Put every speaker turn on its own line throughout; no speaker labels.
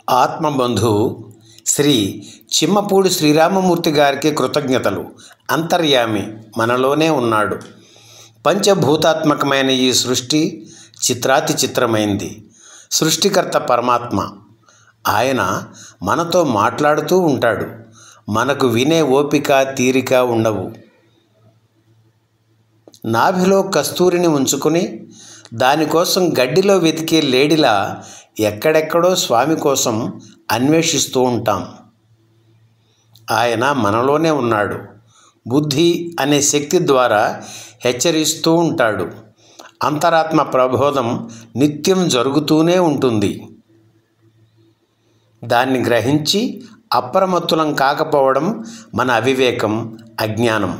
ఆత్మబంధు శ్రీ చిమ్మపూడి శ్రీరామమూర్తి గారికి కృతజ్ఞతలు. అంతర్యామి మనలోనే ఉన్నాడు. పంచభూతాత్మకమైన ఈ సృష్టి చిత్రాతి చిత్రమైంది. సృష్టికర్త పరమాత్మ. ఆయన మనతో మాట్లాడుతూ ఉంటాడు. మనకు వినే ఓపిక తీరిక ఉండవు. నాభిలో కస్తూరిని ఉంచుకుని దానికోసం గడ్డిలో వెతికే లేడిలా ఎక్కడెక్కడో స్వామి కోసం అన్వేషిస్తూ ఉంటాం. ఆయన మనలోనే ఉన్నాడు. బుద్ధి అనే శక్తి ద్వారా హెచ్చరిస్తూ ఉంటాడు. అంతరాత్మ ప్రబోధం నిత్యం జరుగుతూనే ఉంటుంది. దాన్ని గ్రహించి అప్రమత్తులం కాకపోవడం మన అవివేకం, అజ్ఞానం.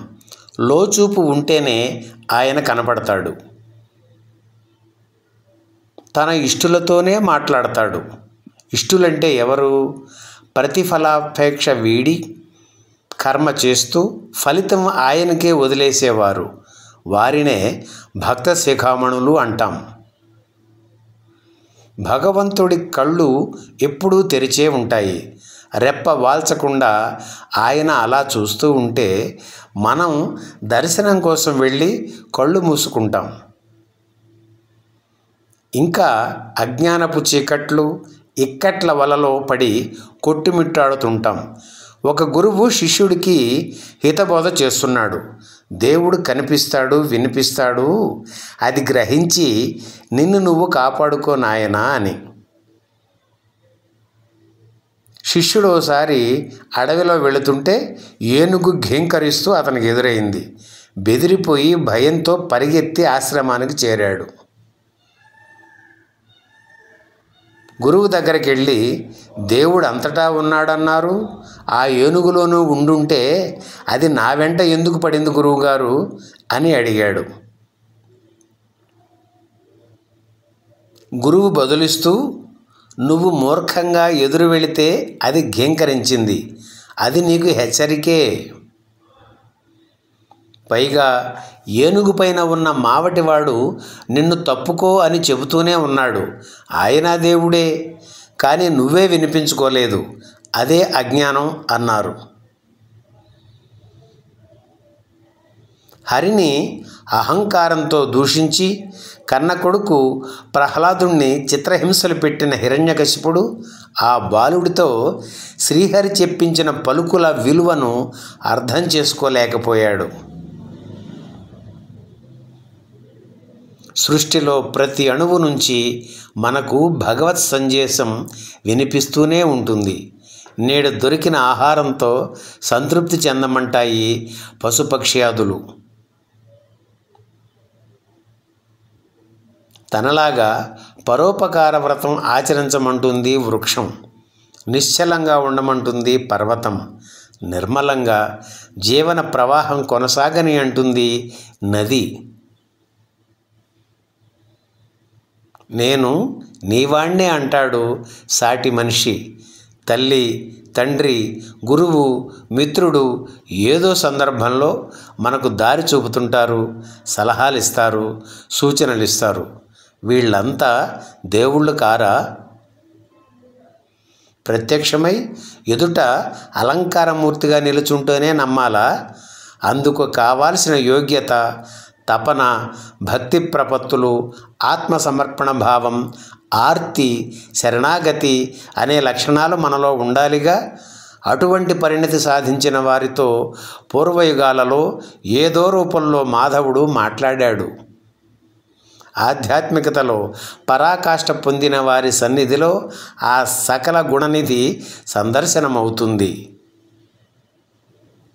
లోచూపు ఉంటేనే ఆయన కనపడతాడు. తన ఇష్టులతోనే మాట్లాడతాడు. ఇష్టులంటే ఎవరు? ప్రతిఫలాపేక్ష వీడి కర్మ చేస్తూ ఫలితం ఆయనకే వదిలేసేవారు. వారినే భక్త శిఖామణులు అంటాం. భగవంతుడి కళ్ళు ఎప్పుడూ తెరిచే ఉంటాయి. రెప్ప వాల్చకుండా ఆయన అలా చూస్తూ ఉంటే మనం దర్శనం కోసం వెళ్ళి కళ్ళు మూసుకుంటాం. ఇంకా అజ్ఞానపు చీకట్లు, ఇక్కట్ల వలలో పడి కొట్టుమిట్టాడుతుంటాం. ఒక గురువు శిష్యుడికి హితబోధ చేస్తున్నాడు. దేవుడు కనిపిస్తాడు, వినిపిస్తాడు, అది గ్రహించి నిన్ను నువ్వు కాపాడుకో నాయనా అని. శిష్యుడు ఓసారి అడవిలో వెళుతుంటే ఏనుగు ఘేంకరిస్తూ అతనికి ఎదురైంది. బెదిరిపోయి భయంతో పరిగెత్తి ఆశ్రమానికి చేరాడు. గురువు దగ్గరికి వెళ్ళి, దేవుడు అంతటా ఉన్నాడన్నారు, ఆ ఏనుగులోనూ ఉండుంటే అది నా వెంట ఎందుకు పడింది గురువుగారు అని అడిగాడు. గురువు బదులిస్తూ, నువ్వు మూర్ఖంగా ఎదురు వెళితే అది ఘేంకరించింది, అది నీకు హెచ్చరికే. పైగా ఏనుగు పైన ఉన్న మావటివాడు నిన్ను తప్పుకో అని చెబుతూనే ఉన్నాడు. ఆయన దేవుడే, కానీ నువ్వే వినిపించుకోలేదు, అదే అజ్ఞానం అన్నారు. హరిని అహంకారంతో దూషించి కన్న కొడుకు ప్రహ్లాదుణ్ణి చిత్రహింసలు పెట్టిన హిరణ్యకశిపుడు ఆ బాలుడితో శ్రీహరి చెప్పించిన పలుకుల విలువను అర్థం చేసుకోలేకపోయాడు. సృష్టిలో ప్రతి అణువు నుంచి మనకు భగవత్ సందేశం వినిపిస్తూనే ఉంటుంది. నేడు దొరికిన ఆహారంతో సంతృప్తి చెందమంటాయి పశుపక్ష్యాదులు. తనలాగా పరోపకార వ్రతం ఆచరించమంటుంది వృక్షం. నిశ్చలంగా ఉండమంటుంది పర్వతం. నిర్మలంగా జీవన ప్రవాహం కొనసాగని అంటుంది నది. నేను నీవాణ్ణే అంటాడు సాటి మనిషి. తల్లి, తండ్రి, గురువు, మిత్రుడు ఏదో సందర్భంలో మనకు దారి చూపుతుంటారు, సలహాలు ఇస్తారు, సూచనలు ఇస్తారు. వీళ్ళంతా దేవుళ్ళు కారా? ప్రత్యక్షమై ఎదుట అలంకారమూర్తిగా నిలుచుంటూనే నమ్మాలా? అందుకు కావాల్సిన యోగ్యత, తపన, భక్తి ప్రపత్తులు, ఆత్మసమర్పణ భావం, ఆర్తి, శరణాగతి అనే లక్షణాలు మనలో ఉండాలిగా. అటువంటి పరిణతి సాధించిన వారితో పూర్వయుగాలలో ఏదో రూపంలో మాధవుడు మాట్లాడాడు. ఆధ్యాత్మికతలో పరాకాష్ఠ పొందిన వారి సన్నిధిలో ఆ సకల గుణనిధి సందర్శనమవుతుంది.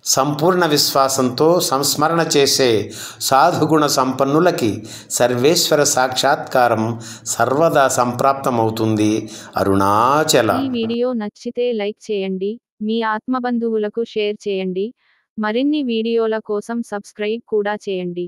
సంపూర్ణ విశ్వాసంతో సంస్మరణ చేసే సాధుగుణ సంపన్నులకి సర్వేశ్వర సాక్షాత్కారం సర్వదా సంప్రాప్తమవుతుంది. అరుణాచల.
ఈ వీడియో నచ్చితే లైక్ చేయండి, మీ ఆత్మబంధువులకు షేర్ చేయండి. మరిన్ని వీడియోల కోసం సబ్స్క్రైబ్ కూడా చేయండి.